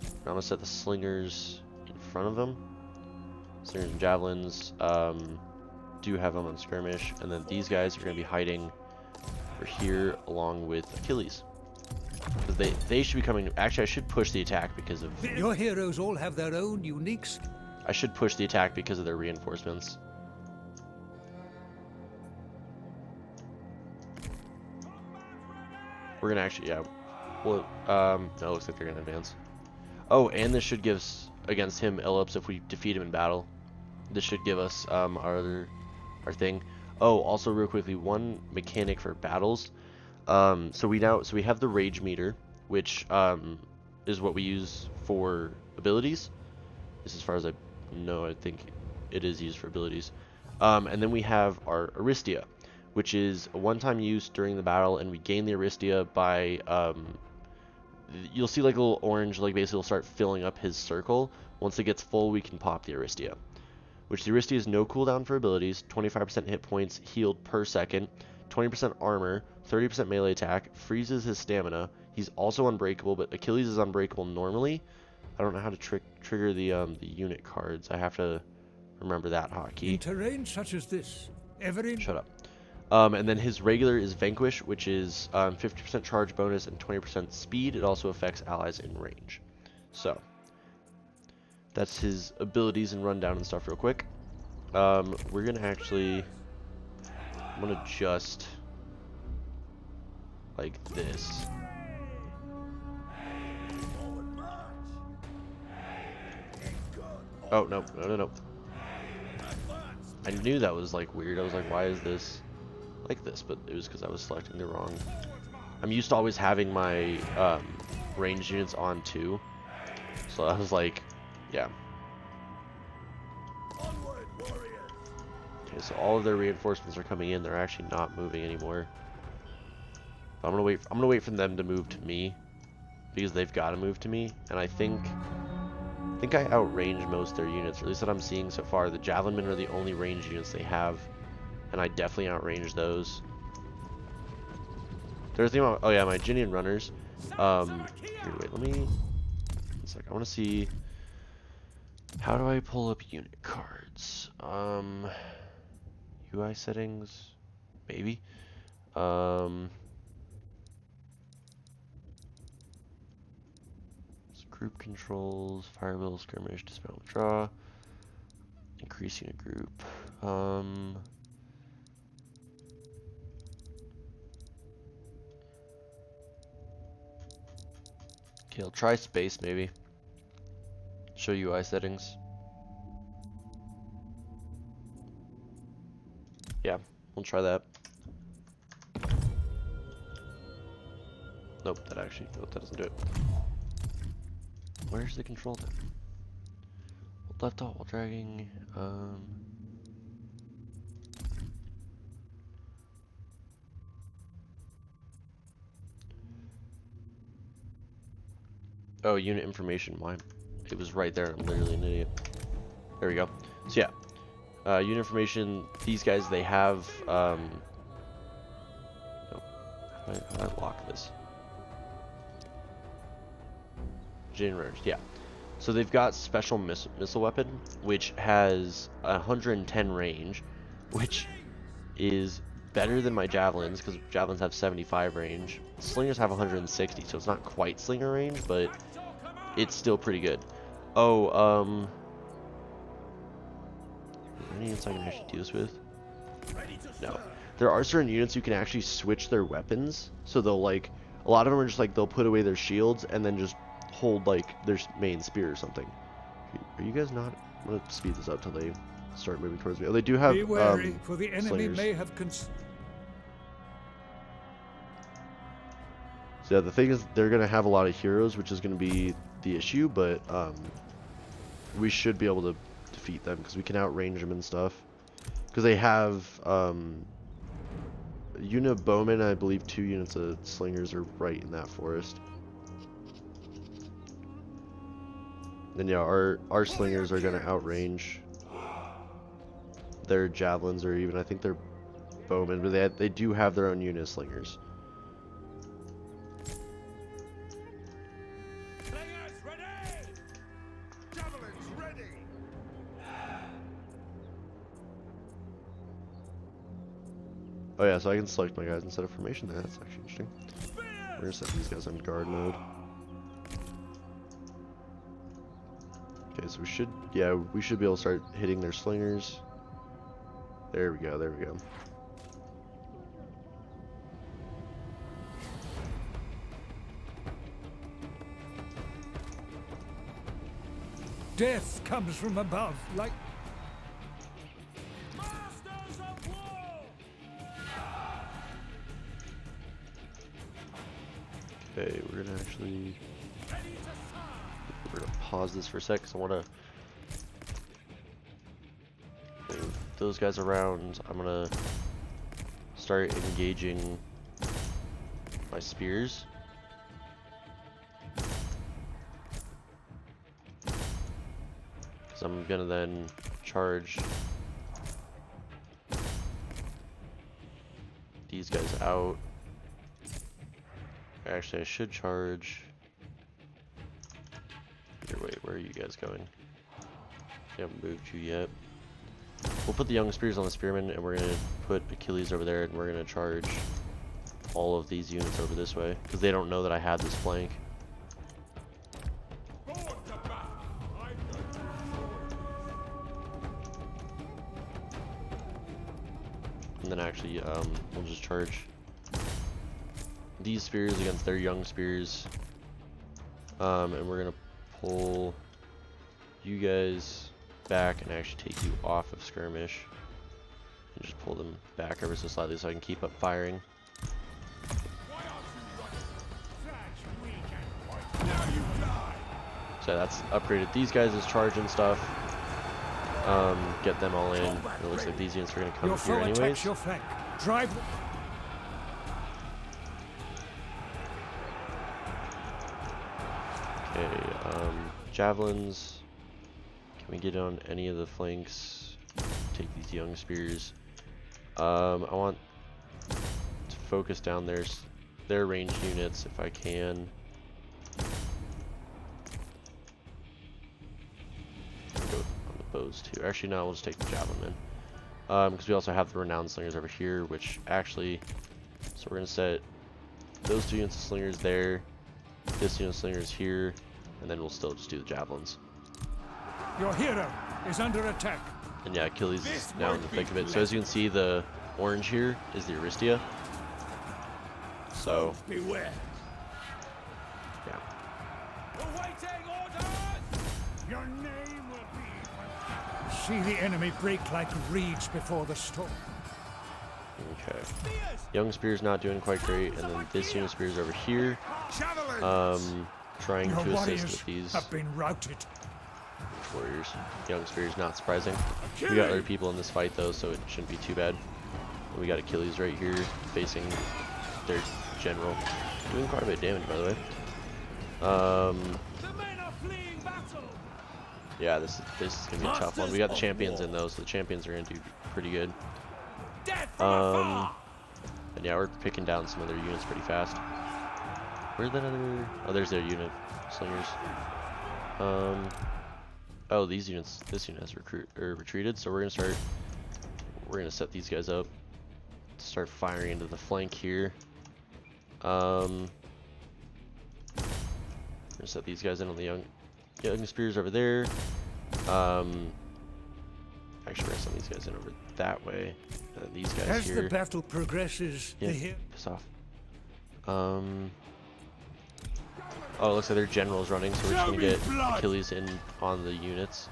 I'm gonna set the slingers in front of them. Slingers and javelins. Do have them on skirmish, and then these guys are gonna be hiding over here along with Achilles. Because they should be coming. Actually, I should push the attack because of. Your heroes all have their own unique. I should push the attack because of their reinforcements. We're gonna actually, yeah. Well, no, it looks like they're gonna advance. Oh, and this should give us against him ellipse if we defeat him in battle. This should give us our thing. Oh, also real quickly, one mechanic for battles. So we have the rage meter, which is what we use for abilities. This, as far as I know, I think it is used for abilities. And then we have our Aristia, which is a one-time use during the battle, and we gain the Aristia by you'll see like a little orange, like basically it'll start filling up his circle. Once it gets full, we can pop the Aristia. Which the Aristia is no cooldown for abilities, 25% hit points healed per second, 20% armor, 30% melee attack, freezes his stamina. He's also unbreakable, but Achilles is unbreakable normally. I don't know how to trigger the unit cards. I have to remember that hotkey. In terrain such as this, every Shut up. And then his regular is Vanquish, which is 50% charge bonus and 20% speed. It also affects allies in range. So, that's his abilities and rundown and stuff real quick. We're going to actually... I'm going to just... like this. Oh, no, no, no, no. I knew that was like weird. I was like, why is this like this? But it was because I was selecting the wrong. I'm used to always having my ranged units on too. So I was like, yeah. Okay, so all of their reinforcements are coming in. They're actually not moving anymore. I'm gonna wait for them to move to me because they've got to move to me. And I think I outrange most of their units, or at least that I'm seeing so far. The Javelin Men are the only ranged units they have, and I definitely outrange those. There's the oh yeah, my Ginian runners. Here, wait, let me. 1 sec. I want to see. How do I pull up unit cards? UI settings, maybe. Group controls, fire will, skirmish, dispel, withdraw, increase unit group. Okay, I'll try space maybe. Show UI settings. Yeah, we'll try that. Nope, that doesn't do it. Where's the control then? Left alt while dragging. Oh, unit information. Why? It was right there. I'm literally an idiot. There we go. So yeah, unit information. These guys, they have. Oh, how do I lock this? Generators, yeah. So they've got special missile weapon, which has 110 range, which is better than my javelins because javelins have 75 range. Slingers have 160, so it's not quite slinger range, but it's still pretty good. Oh, is there any units I can actually do this with? No. There are certain units you can actually switch their weapons, so they'll like, a lot of them are just like, they'll put away their shields and then just hold like their main spear or something. Are you guys not? I'm gonna speed this up till they start moving towards me. Oh, they do have Be wary, for the enemy slingers. may have So yeah, the thing is, they're gonna have a lot of heroes, which is gonna be the issue, but we should be able to defeat them because we can outrange them and stuff. Because they have a unit of bowmen, I believe 2 units of slingers are right in that forest. And yeah, our slingers are gonna outrange their javelins, or even I think they're bowmen, but they do have their own unit of slingers. Slingers ready! Javelins ready! Oh yeah, so I can select my guys instead of formation there. That's actually interesting. We're gonna set these guys on guard mode. Okay, so we should be able to start hitting their slingers. There we go, there we go. Death comes from above, like... Masters of war! Okay, we're gonna actually... We're gonna pause this for a sec, because I wanna... move those guys around. I'm gonna start engaging my spears. So I'm gonna then charge these guys out. Actually, I should charge. Here, wait, where are you guys going? I haven't moved you yet. We'll put the young spears on the spearmen, and we're gonna put Achilles over there, and we're gonna charge all of these units over this way because they don't know that I have this flank. And then actually, we'll just charge these spears against their young spears. And we're gonna pull you guys back and actually take you off of skirmish. And just pull them back ever so slightly so I can keep up firing. So that's upgraded these guys as charge and stuff. Get them all in. It looks like these units are going to come Your here foe anyways. attacks your flank. Drive... Okay, javelins. Can we get on any of the flanks? Take these young spears. I want to focus down their ranged units if I can. Go on the bows too. Actually, no, we'll just take the javelin in. Because we also have the renowned slingers over here, which actually, so we're gonna set those 2 units of slingers there, this unit of slingers here, and then we'll still just do the javelins. Your hero is under attack. And yeah, Achilles is now in the thick of it. So as you can see, the orange here is the Aristia. So Beware! yeah. Awaiting orders! Your name will be... See the enemy break like reeds before the storm. Okay. Young Spear's not doing quite great, and then this unit of spears over here, trying Your to assist warriors with these have been routed. warriors. Young Spear's not surprising. We got other people in this fight though, so it shouldn't be too bad. And we got Achilles right here facing their general, doing quite a bit of damage by the way. The men are fleeing battle! Yeah, this is gonna be a tough one. We got the champions in though, so the champions are gonna do pretty good. Death from afar! And yeah, we're picking down some of their units pretty fast. Where's that other? Oh, there's their unit, slingers. Oh, these units. This unit has retreated, so we're gonna set these guys up. start firing into the flank here. Just set these guys in on the young spears over there. Actually, we're gonna send these guys in over that way. These guys As here. the battle progresses, Yeah, the piss off. Oh, it looks like their general's running, so we're just gonna get Achilles in on the units.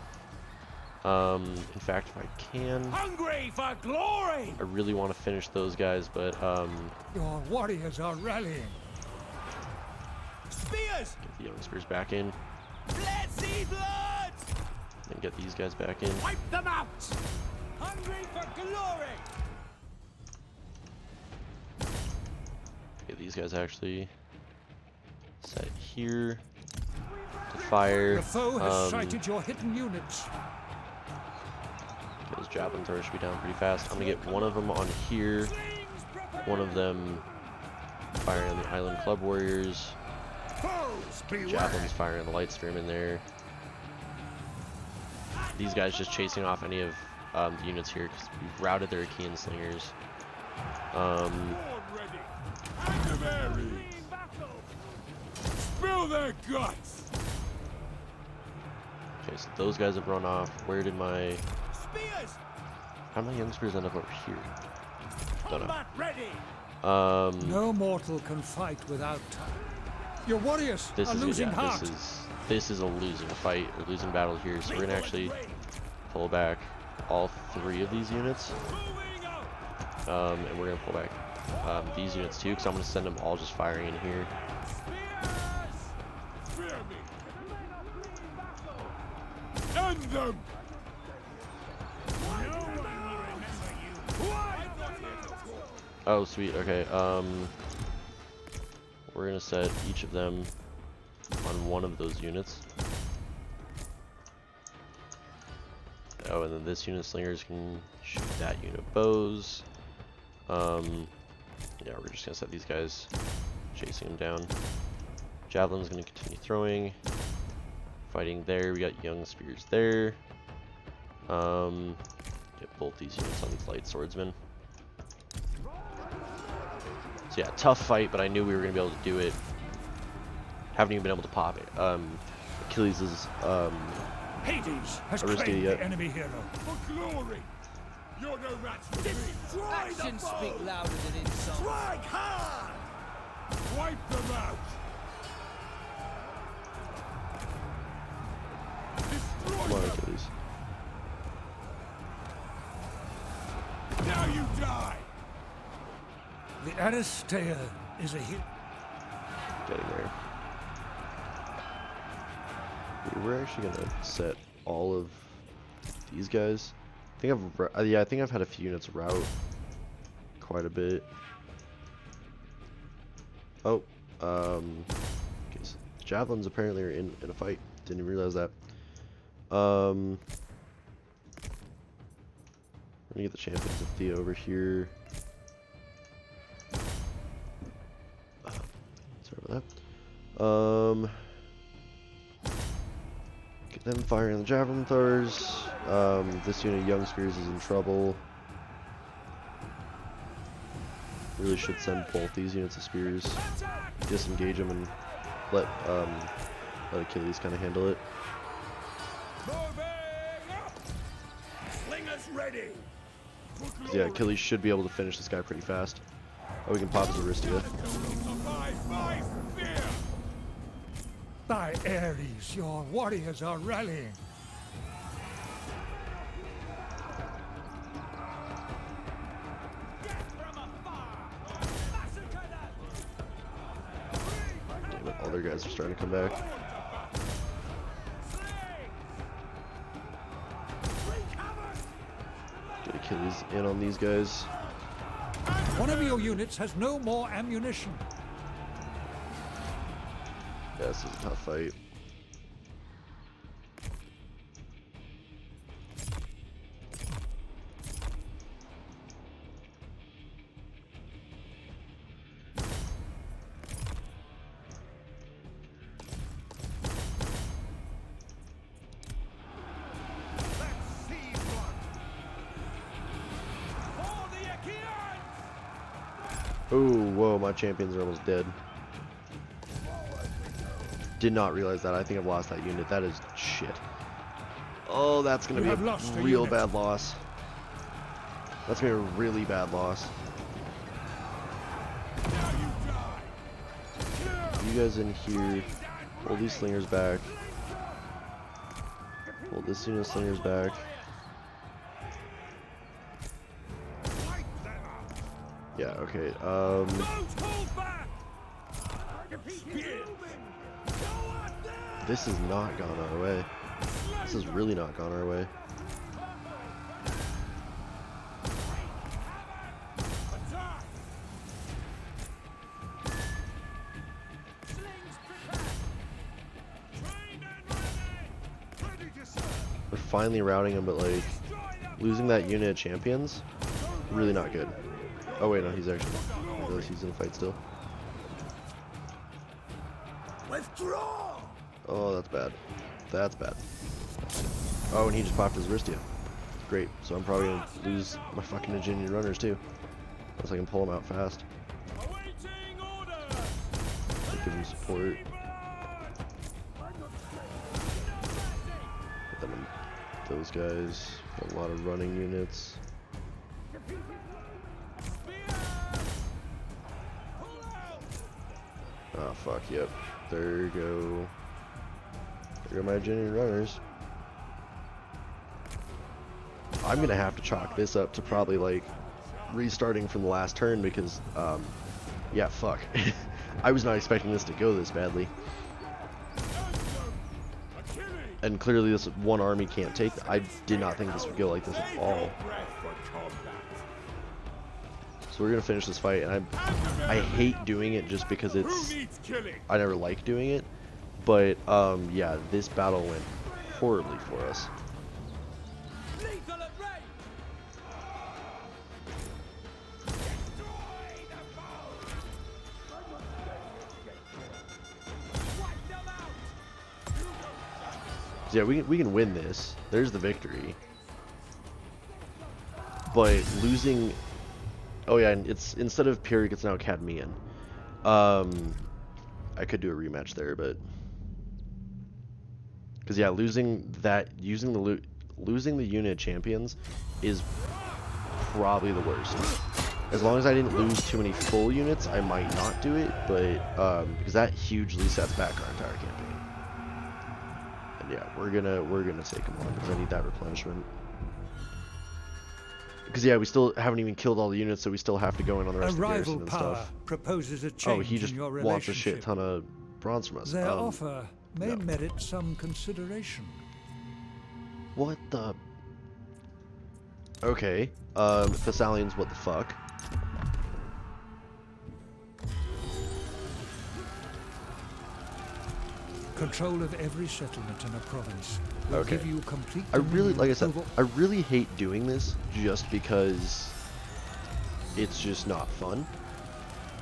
In fact, if I can, Hungry for glory! I really want to finish those guys, but your warriors are rallying. Spears! get the young spears back in, Let's see blood! and get these guys back in. Wipe them out! Hungry for glory! Get these guys actually set here to fire. The foe has sighted your hidden units. Those javelin throwers should be down pretty fast. I'm gonna get one of them on here, one of them firing on the island club warriors. Foes beware! Javelins firing on the light stream in there. These guys just chasing off any of the units here because we've routed their Achilles slingers. Sword ready! Activary! Spill their guts! Okay, so those guys have run off. Where did my... Spears! How did my young spears end up over here? Don't know. Combat ready! No mortal can fight without time. Your warriors This are is losing heart. this is a losing fight or losing battle here. So we're gonna actually pull back all 3 of these units, Moving out! and we're gonna pull back these units too, because I'm gonna send them all just firing in here. Spears! Fear me! End them! Oh, sweet. Okay. We're gonna set each of them on one of those units. Oh, and then this unit slingers can shoot that unit bows. Yeah, we're just gonna set these guys chasing them down. Javelin's gonna continue throwing. Fighting there. We got young spears there. Get both these units on these light swordsmen. So yeah, tough fight, but I knew we were gonna be able to do it. Haven't even been able to pop it. Achilles is Hades has Where's claimed the, the enemy hero. For glory! You're no match for me! Destroy Actions the speak foe! louder than insults. Strike hard! Wipe them out! Destroy come on, them! Achilles. Now you die! The Aristeia is a hit. Getting there. We're actually gonna set all of these guys. I think I think I've had a few units route quite a bit. Oh, okay, so javelins apparently are in a fight. Didn't even realize that. Let me get the champions of Thea over here. Sorry about that. Get them firing on the javelin throwers. This unit of young spears is in trouble. Really should send both these units of spears. Disengage them and let Achilles kind of handle it. Moving up! Slingers ready! For 'Cause, yeah, glory! Achilles should be able to finish this guy pretty fast. Oh, we can pop his Aristia. Abide by fear! By Ares, your warriors are rallying. Damn it, all their guys are starting to come back. Get Achilles in on these guys. One of your units has no more ammunition. Yeah, this is a tough fight. Let's see blood! For the Achilles! Oh, whoa, my champions are almost dead. Did not realize that. I think I've lost that unit. That is shit. Oh, that's going to You be have a lost a real unit. bad loss. That's going to be a really bad loss. You guys in here. Hold these slingers back. Hold this unit of slingers back. Yeah, okay. This has not gone our way. This has really not gone our way. We're finally routing him, but like losing that unit of champions, really not good. Oh wait, no, he's actually. I realize he's in the fight still. Withdraw! Oh, that's bad. That's bad. Oh, and he just popped his Ristia. Great. So I'm probably gonna lose my fucking Virginian runners too. Unless I can pull them out fast. Give him support. Put them in those guys. Got a lot of running units. Oh fuck, yep. There you go. There go my Virginian runners. I'm gonna have to chalk this up to probably like restarting from the last turn because yeah, fuck. I was not expecting this to go this badly. And clearly this one army can't take. I did not think this would go like this at all. So we're gonna finish this fight, and I hate doing it just because it's I never like doing it, but yeah, this battle went horribly for us. So yeah, we can win this. There's the victory. But losing. Oh yeah, and it's instead of Pyrrhic, it's now Cadmean. I could do a rematch there, but because yeah, losing the unit of champions is probably the worst. As long as I didn't lose too many full units, I might not do it, but because that hugely sets back our entire campaign. And yeah, we're gonna take them on because I need that replenishment. Because yeah, we still haven't even killed all the units, so we still have to go in on the rest A of the garrison rival and power stuff. proposes a Oh, change he just in your wants a shit relationship. ton of bronze from us. Their offer may no. merit some consideration. What the? Okay. Thessalians, what the fuck? Control of every settlement in a province will Okay. give you complete I really, dominion like I said, over- I really hate doing this just because it's just not fun.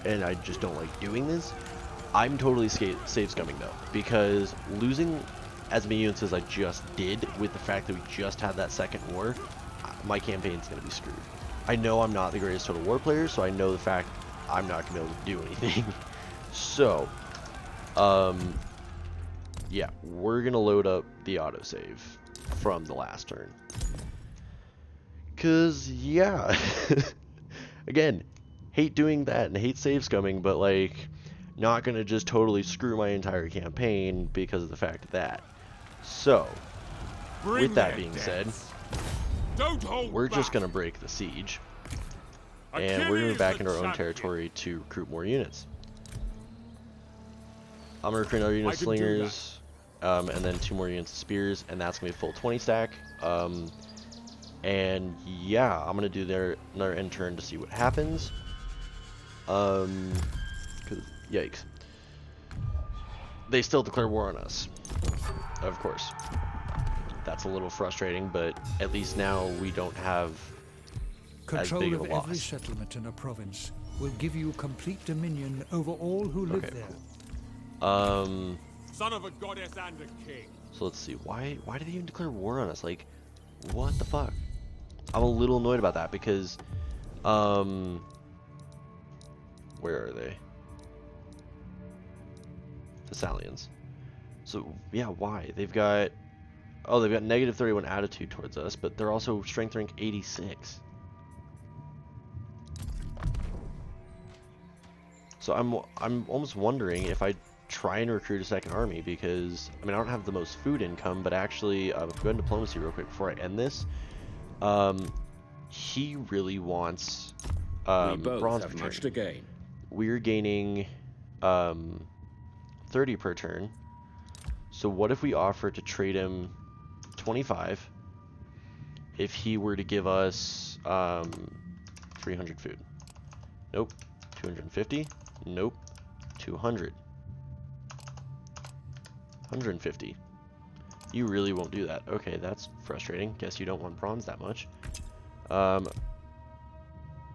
And I just don't like doing this. I'm totally save scumming though, because losing as many units as I just did with the fact that we just had that second war, my campaign's gonna be screwed. I know I'm not the greatest Total War player, so I know the fact I'm not gonna be able to do anything. So, yeah, we're gonna load up the autosave from the last turn. Cause yeah, again, hate doing that and hate save scumming, but like, not gonna just totally screw my entire campaign because of the fact of that. So, with that being said, we're just gonna break the siege, and we're gonna move back into our own territory to recruit more units. I'm gonna recruit another unit of slingers, and then 2 more units of spears, and that's gonna be a full 20 stack. And yeah, I'm gonna do another end turn to see what happens. 'Cause yikes, they still declare war on us. Of course, that's a little frustrating, but at least now we don't have as Control big of of a every loss. settlement in a province will give you complete dominion over all who live Okay, there. cool. Son of a goddess and a king. So let's see. Why did they even declare war on us? Like, what the fuck? I'm a little annoyed about that because, Where are they? Thessalians. So, yeah, why? They've got... Oh, they've got negative 31 attitude towards us, but they're also strength rank 86. So I'm almost wondering if I try and recruit a second army, because, I mean, I don't have the most food income, but actually, if we go into diplomacy real quick before I end this, he really wants we both bronze have per much turn. to gain. We're gaining 30 per turn. So what if we offer to trade him 25 if he were to give us 300 food? Nope. 250? Nope. 200. 150. You really won't do that. Okay, that's frustrating. Guess you don't want bronze that much.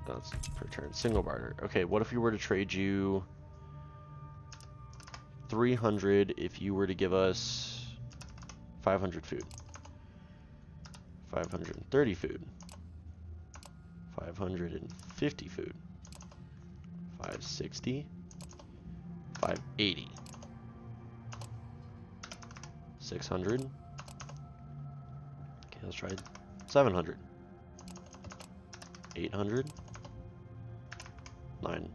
That's per turn. Single barter. Okay, what if we were to trade you 300 if you were to give us 500 food? 530 food. 550 food. 560. 580. 600. Okay, let's try 700. 800. 9.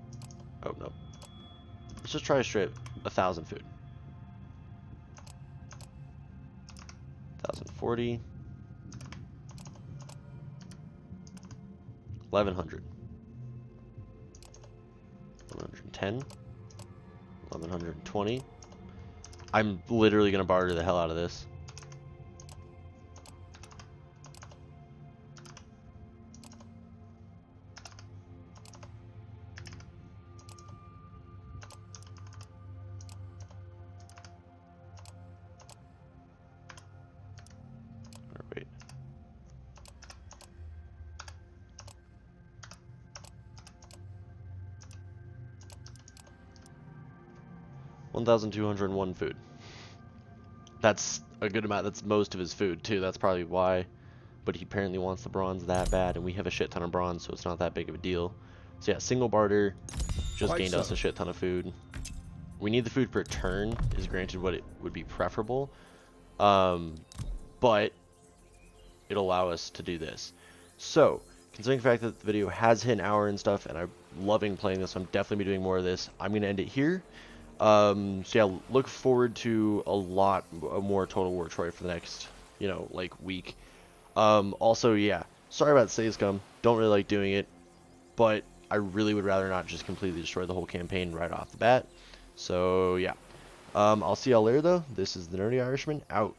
Oh, no. Let's just try a straight 1,000 food. 1,040. 1,100. 1,110. 1,120. I'm literally gonna barter the hell out of this. Or wait. $1,201 food. That's a good amount. That's most of his food too. That's probably why. But he apparently wants the bronze that bad, and we have a shit ton of bronze, so it's not that big of a deal. So yeah, single barter just Quite gained us so. a shit ton of food. We need the food per turn, is granted what it would be preferable. But it'll allow us to do this. So, considering the fact that the video has hit an hour and stuff, and I'm loving playing this, I'm definitely be doing more of this. I'm going to end it here. So yeah, look forward to a lot more Total War Troy for the next, you know, like week. Also, yeah, sorry about save scum. Don't really like doing it, but I really would rather not just completely destroy the whole campaign right off the bat. So yeah, I'll see y'all later though. This is the Nerdy Irishman out.